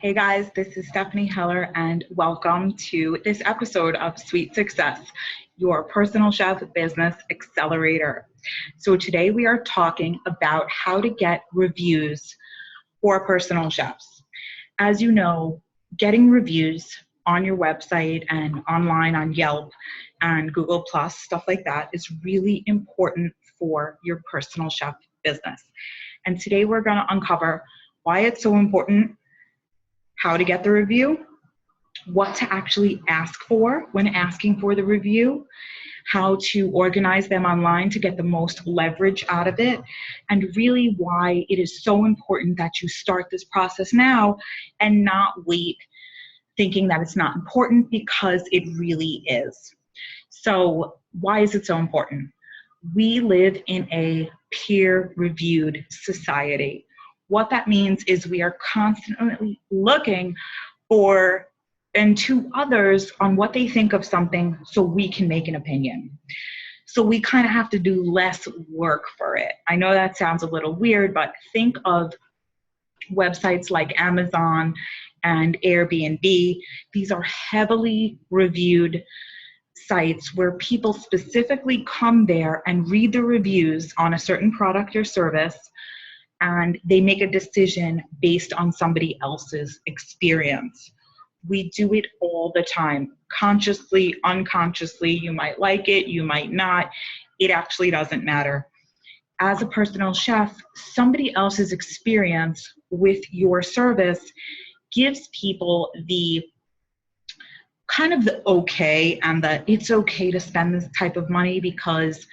Hey guys, this is Stephanie Heller, and welcome to this episode of Sweet Success, your personal chef business accelerator. So, today we are talking about how to get reviews for personal chefs. As you know, getting reviews on your website and online on Yelp and Google Plus, stuff like that, is really important for your personal chef business. And today we're going to uncover why it's so important, how to get the review, what to actually ask for when asking for the review, how to organize them online to get the most leverage out of it, and really why it is so important that you start this process now and not wait thinking that it's not important, because it really is. So why is it so important? We live in a peer-reviewed society. What that means is we are constantly looking for and to others on what they think of something so we can make an opinion. So we kind of have to do less work for it. I know that sounds a little weird, but think of websites like Amazon and Airbnb. These are heavily reviewed sites where people specifically come there and read the reviews on a certain product or service, and they make a decision based on somebody else's experience. We do it all the time, consciously, unconsciously. You might like it, you might not. It actually doesn't matter. As a personal chef, somebody else's experience with your service gives people the kind of the okay, and the it's okay to spend this type of money because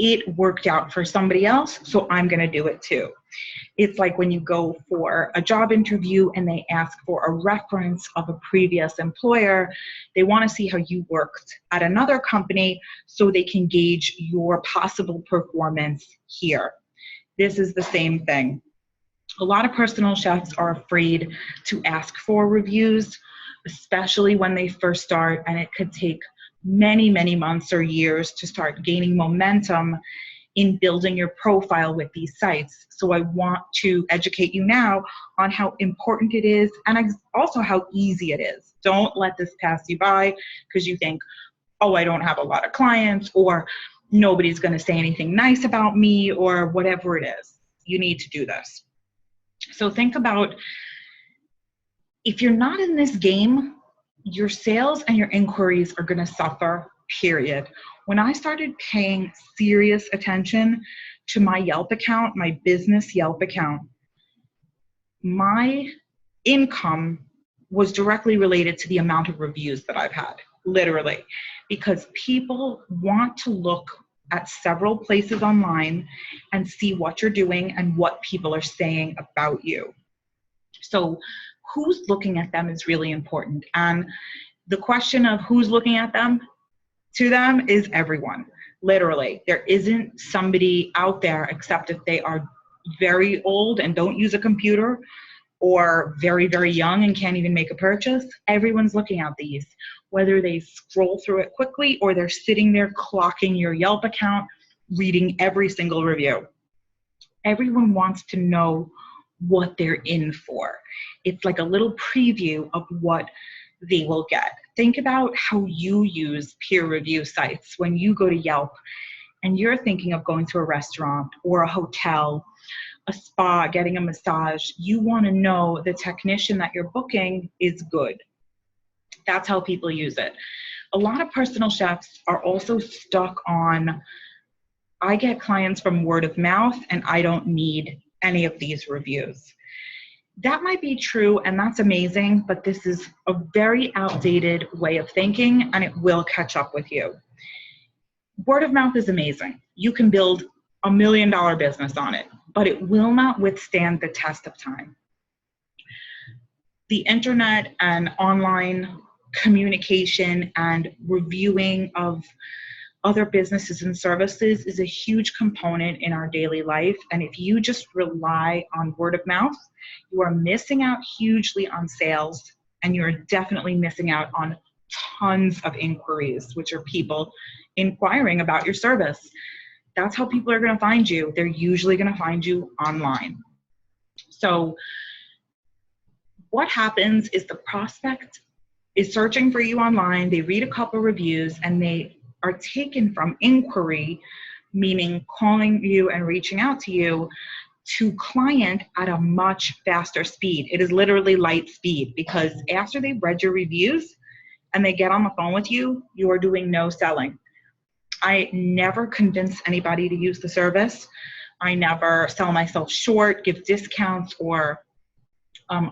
it worked out for somebody else, so I'm going to do it too. It's like when you go for a job interview and they ask for a reference of a previous employer. They want to see how you worked at another company so they can gauge your possible performance here. This is the same thing. A lot of personal chefs are afraid to ask for reviews, especially when they first start, and it could take many, many months or years to start gaining momentum in building your profile with these sites. So I want to educate you now on how important it is, and also how easy it is. Don't let this pass you by because you think, oh, I don't have a lot of clients, or nobody's going to say anything nice about me, or whatever it is. You need to do this. So think about, if you're not in this game, your sales and your inquiries are going to suffer, period. When I started paying serious attention to my Yelp account, my business Yelp account, my income was directly related to the amount of reviews that I've had, literally, because people want to look at several places online and see what you're doing and what people are saying about you. So who's looking at them is really important. And the question of who's looking at them, to them, is everyone. Literally, there isn't somebody out there, except if they are very old and don't use a computer, or very, very young and can't even make a purchase. Everyone's looking at these, whether they scroll through it quickly or they're sitting there clocking your Yelp account, reading every single review. Everyone wants to know what they're in for. It's like a little preview of what they will get. Think about how you use peer review sites when you go to Yelp and you're thinking of going to a restaurant or a hotel, a spa, getting a massage. You want to know the technician that you're booking is good. That's how people use it. A lot of personal chefs are also stuck on, I get clients from word of mouth and I don't need any of these reviews. That might be true, and that's amazing, but this is a very outdated way of thinking, and it will catch up with you. Word of mouth is amazing. You can build $1 million business on it, but it will not withstand the test of time. The internet and online communication and reviewing of other businesses and services is a huge component in our daily life. And if you just rely on word of mouth, you are missing out hugely on sales, and you're definitely missing out on tons of inquiries, which are people inquiring about your service. That's how people are going to find you. They're usually going to find you online. So What happens is the prospect is searching for you online, they read a couple reviews, and they are taken from inquiry, meaning calling you and reaching out to you, to client at a much faster speed. It is literally light speed, because after they've read your reviews and they get on the phone with you, you are doing no selling. I never convince anybody to use the service. I never sell myself short, give discounts, or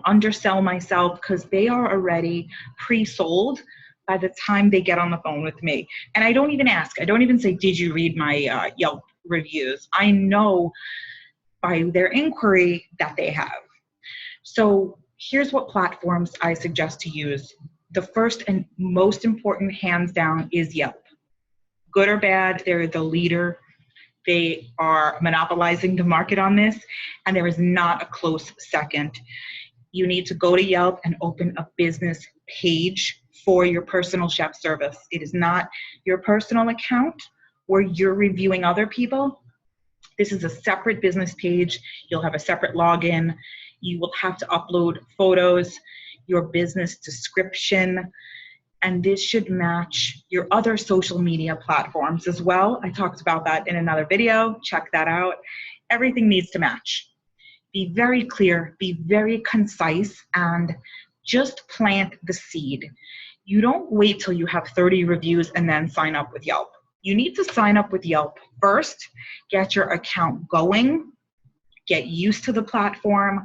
undersell myself, because they are already pre-sold by the time they get on the phone with me. And I don't even ask. I don't even say, did you read my Yelp reviews? I know by their inquiry that they have. So here's what platforms I suggest to use. The first and most important, hands down, is Yelp. Good or bad, they're the leader. They are monopolizing the market on this, and there is not a close second. You need to go to Yelp and open a business page for your personal chef service. It is not your personal account where you're reviewing other people. This is a separate business page. You'll have a separate login. You will have to upload photos, your business description, and this should match your other social media platforms as well. I talked about that in another video. Check that out. Everything needs to match. Be very clear, be very concise, and just plant the seed. You don't wait till you have 30 reviews and then sign up with Yelp. You need to sign up with Yelp first, get your account going, get used to the platform,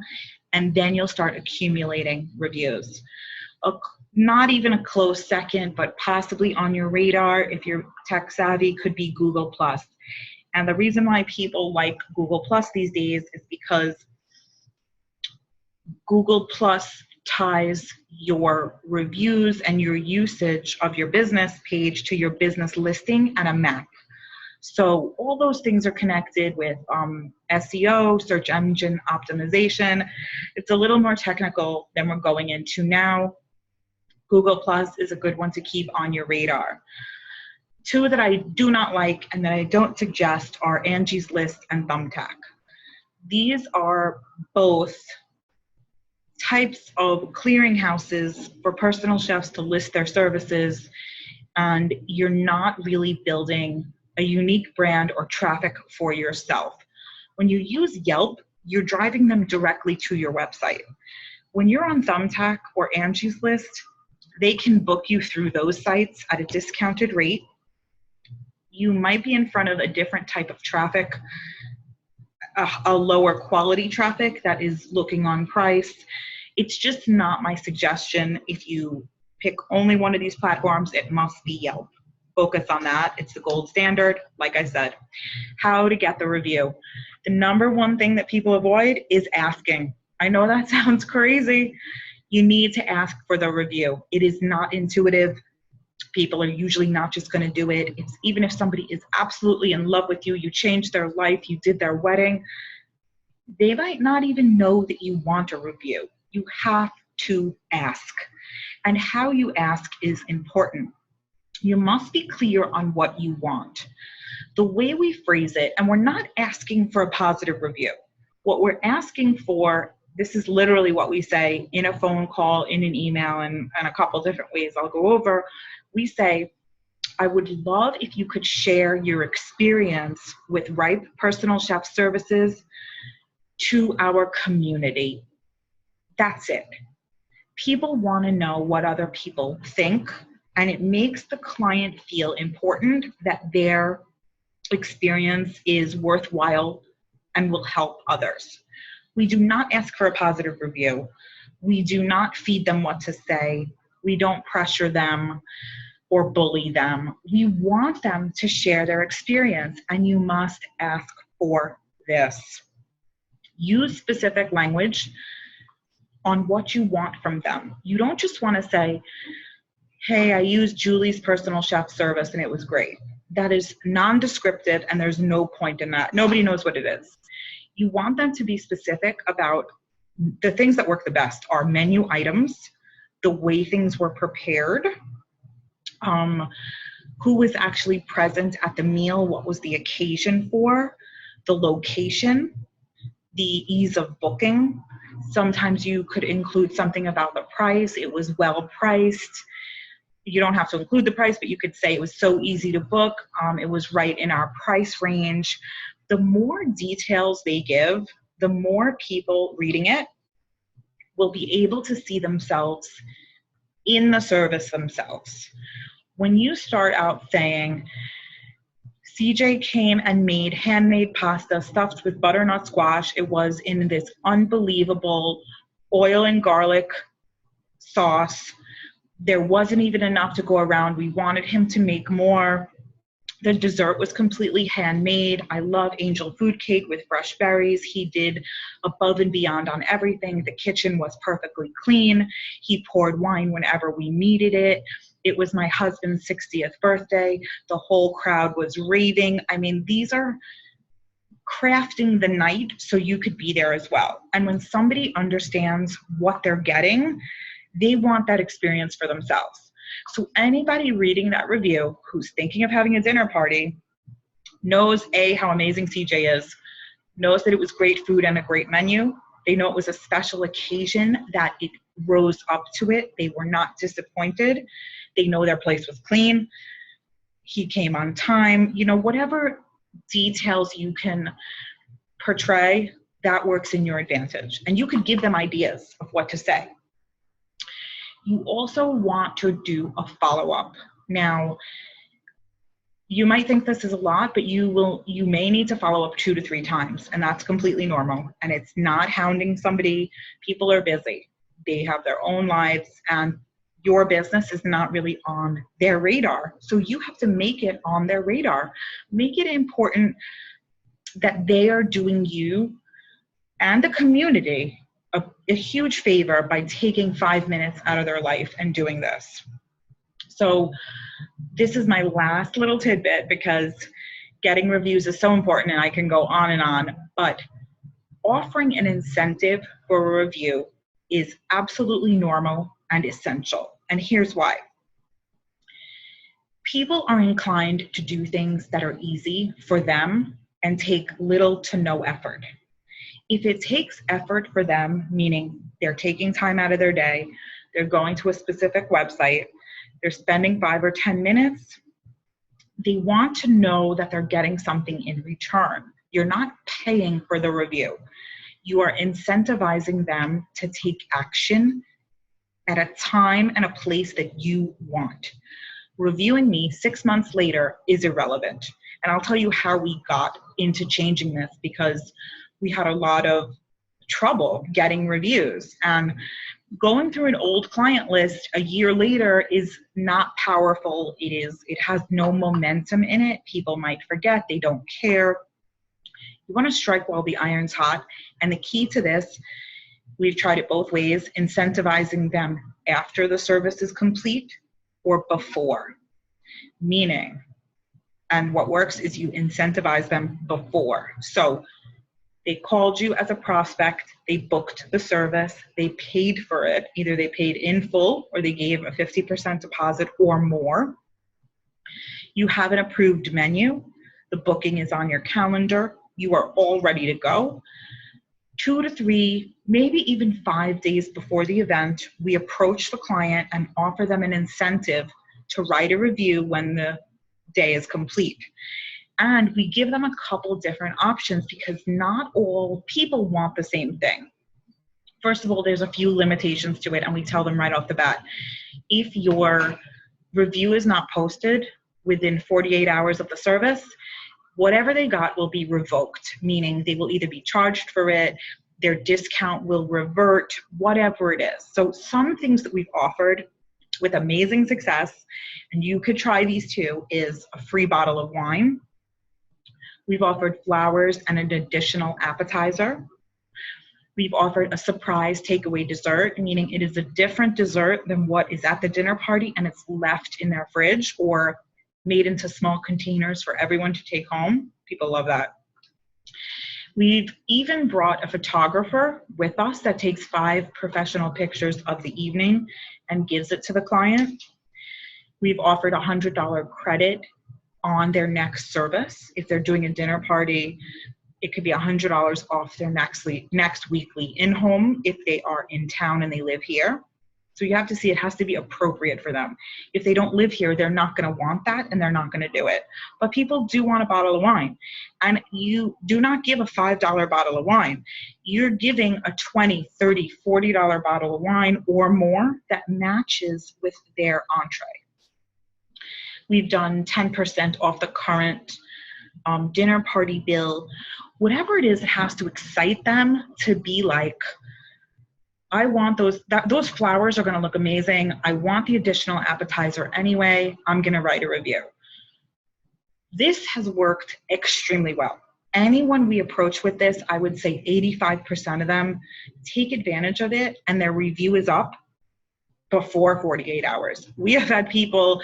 and then you'll start accumulating reviews. Not even a close second, but possibly on your radar, if you're tech savvy, could be Google+. And the reason why people like Google+ these days is because Google+ ties your reviews and your usage of your business page to your business listing and a map. So all those things are connected with SEO, search engine optimization. It's a little more technical than we're going into now. Google+ is a good one to keep on your radar. Two that I do not like and that I don't suggest are Angie's List and Thumbtack. These are both types of clearinghouses for personal chefs to list their services, and you're not really building a unique brand or traffic for yourself. When you use Yelp, you're driving them directly to your website. When you're on Thumbtack or Angie's List, they can book you through those sites at a discounted rate. You might be in front of a different type of traffic, a lower quality traffic that is looking on price. It's just not my suggestion. If you pick only one of these platforms, it must be Yelp. Focus on that. It's the gold standard, like I said. How to get the review. The number one thing that people avoid is asking. I know that sounds crazy. You need to ask for the review. It is not intuitive. People are usually not just going to do it. It's even if somebody is absolutely in love with you, you changed their life, you did their wedding, they might not even know that you want a review. You have to ask. And how you ask is important. You must be clear on what you want. The way we phrase it, and we're not asking for a positive review. What we're asking for, this is literally what we say in a phone call, in an email, and a couple different ways I'll go over. We say, I would love if you could share your experience with Ripe Personal Chef Services to our community. That's it. People want to know what other people think, and it makes the client feel important that their experience is worthwhile and will help others. We do not ask for a positive review. We do not feed them what to say. We don't pressure them or bully them. We want them to share their experience, and you must ask for this. Use specific language on what you want from them. You don't just want to say, hey, I used Julie's personal chef service and it was great. That is non-descriptive, and there's no point in that. Nobody knows what it is. You want them to be specific about the things that work the best are menu items, the way things were prepared, who was actually present at the meal, what was the occasion for, the location, the ease of booking, Sometimes you could include something about the price. It was well priced. You don't have to include the price, but you could say it was so easy to book. It was right in our price range. The more details they give, the more people reading it will be able to see themselves in the service themselves. When you start out saying, CJ came and made handmade pasta stuffed with butternut squash. It was in this unbelievable oil and garlic sauce. There wasn't even enough to go around. We wanted him to make more. The dessert was completely handmade. I love angel food cake with fresh berries. He did above and beyond on everything. The kitchen was perfectly clean. He poured wine whenever we needed it. It was my husband's 60th birthday. The whole crowd was raving. I mean, these are crafting the night so you could be there as well. And when somebody understands what they're getting, they want that experience for themselves. So anybody reading that review who's thinking of having a dinner party knows A, how amazing CJ is, knows that it was great food and a great menu. They know it was a special occasion, that it rose up to it. They were not disappointed. They know their place was clean. He came on time. You know, whatever details you can portray, that works in your advantage. And you could give them ideas of what to say. You also want to do a follow-up. Now, you might think this is a lot, but you may need to follow up 2 to 3 times, and that's completely normal. And it's not hounding somebody. People are busy. They have their own lives, and your business is not really on their radar. So you have to make it on their radar. Make it important that they are doing you and the community a huge favor by taking 5 minutes out of their life and doing this. So this is my last little tidbit, because getting reviews is so important and I can go on, but offering an incentive for a review is absolutely normal and essential. And here's why. People are inclined to do things that are easy for them and take little to no effort. If it takes effort for them, meaning they're taking time out of their day, they're going to a specific website, they're spending 5 or 10 minutes, they want to know that they're getting something in return. You're not paying for the review. You are incentivizing them to take action at a time and a place that you want. Reviewing me 6 months later is irrelevant. And I'll tell you how we got into changing this, because we had a lot of trouble getting reviews. And going through an old client list a year later is not powerful. It has no momentum in it. People might forget, they don't care. You want to strike while the iron's hot. And the key to this, we've tried it both ways, incentivizing them after the service is complete or before. Meaning, and what works is you incentivize them before. So they called you as a prospect, they booked the service, they paid for it. Either they paid in full or they gave a 50% deposit or more. You have an approved menu. The booking is on your calendar. You are all ready to go. 2 to 3, maybe even 5 days before the event, we approach the client and offer them an incentive to write a review when the day is complete. And we give them a couple different options, because not all people want the same thing. First of all, there's a few limitations to it, and we tell them right off the bat. If your review is not posted within 48 hours of the service, whatever they got will be revoked, meaning they will either be charged for it, their discount will revert, whatever it is. So some things that we've offered with amazing success, and you could try these too, is a free bottle of wine. We've offered flowers and an additional appetizer. We've offered a surprise takeaway dessert, meaning it is a different dessert than what is at the dinner party, and it's left in their fridge or made into small containers for everyone to take home. People love that. We've even brought a photographer with us that takes 5 professional pictures of the evening and gives it to the client. We've offered a $100 credit on their next service. If they're doing a dinner party, it could be $100 off their next weekly in-home if they are in town and they live here. So you have to see it has to be appropriate for them. If they don't live here, they're not going to want that and they're not going to do it. But people do want a bottle of wine. And you do not give a $5 bottle of wine. You're giving a $20, $30, $40 bottle of wine or more that matches with their entree. We've done 10% off the current dinner party bill. Whatever it is, it has to excite them to be like, I want those flowers are going to look amazing. I want the additional appetizer anyway. I'm going to write a review. This has worked extremely well. Anyone we approach with this, I would say 85% of them take advantage of it and their review is up before 48 hours. We have had people,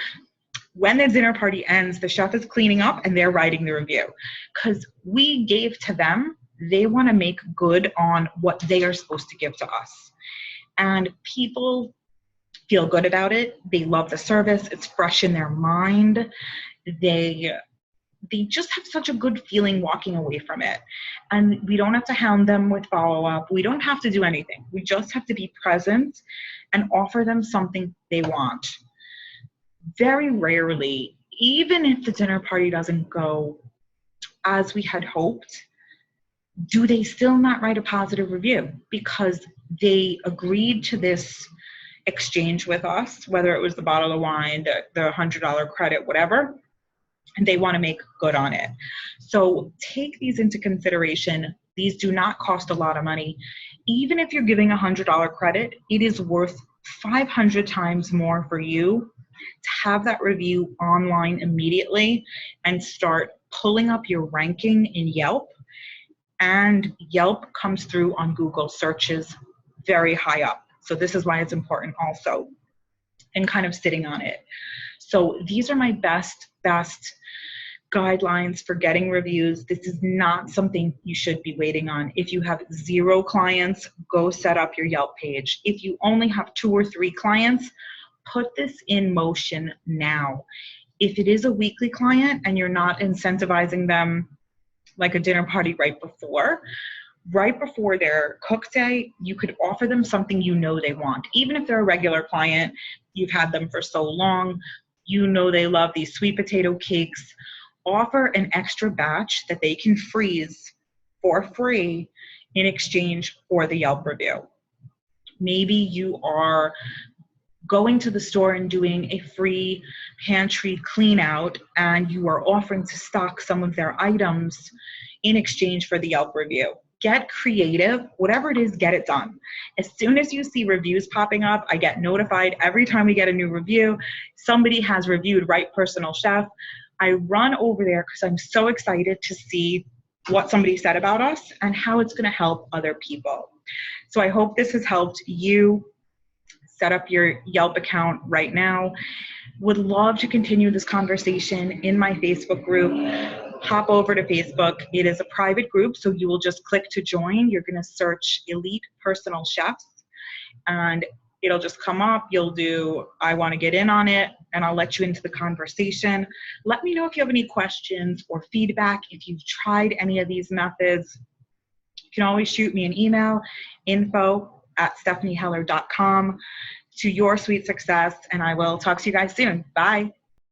when the dinner party ends, the chef is cleaning up and they're writing the review because we gave to them. They want to make good on what they are supposed to give to us. And people feel good about it. They love the service. It's fresh in their mind. They just have such a good feeling walking away from it. And we don't have to hound them with follow-up. We don't have to do anything. We just have to be present and offer them something they want. Very rarely, even if the dinner party doesn't go as we had hoped, do they still not write a positive review because they agreed to this exchange with us, whether it was the bottle of wine, the $100 credit, whatever, and they want to make good on it. So take these into consideration. These do not cost a lot of money. Even if you're giving a $100 credit, it is worth 500 times more for you to have that review online immediately and start pulling up your ranking in Yelp. And Yelp comes through on Google searches very high up. So this is why it's important also, and kind of sitting on it. So these are my best guidelines for getting reviews. This is not something you should be waiting on. If you have 0 clients, go set up your Yelp page. If you only have 2 or 3 clients, put this in motion now. If it is a weekly client and you're not incentivizing them like a dinner party right before their cook day, you could offer them something you know they want. Even if they're a regular client, you've had them for so long, you know they love these sweet potato cakes, offer an extra batch that they can freeze for free in exchange for the Yelp review. Maybe you are going to the store and doing a free pantry clean out and you are offering to stock some of their items in exchange for the Yelp review. Get creative, whatever it is, get it done. As soon as you see reviews popping up, I get notified every time we get a new review. Somebody has reviewed Right Personal Chef. I run over there because I'm so excited to see what somebody said about us and how it's going to help other people. So I hope this has helped you set up your Yelp account right now. Would love to continue this conversation in my Facebook group. Hop over to Facebook. It is a private group, so you will just click to join. You're going to search Elite Personal Chefs, and it'll just come up. You'll do, I want to get in on it, and I'll let you into the conversation. Let me know if you have any questions or feedback. If you've tried any of these methods, you can always shoot me an email, info@stephanieheller.com, to your sweet success, and I will talk to you guys soon. Bye.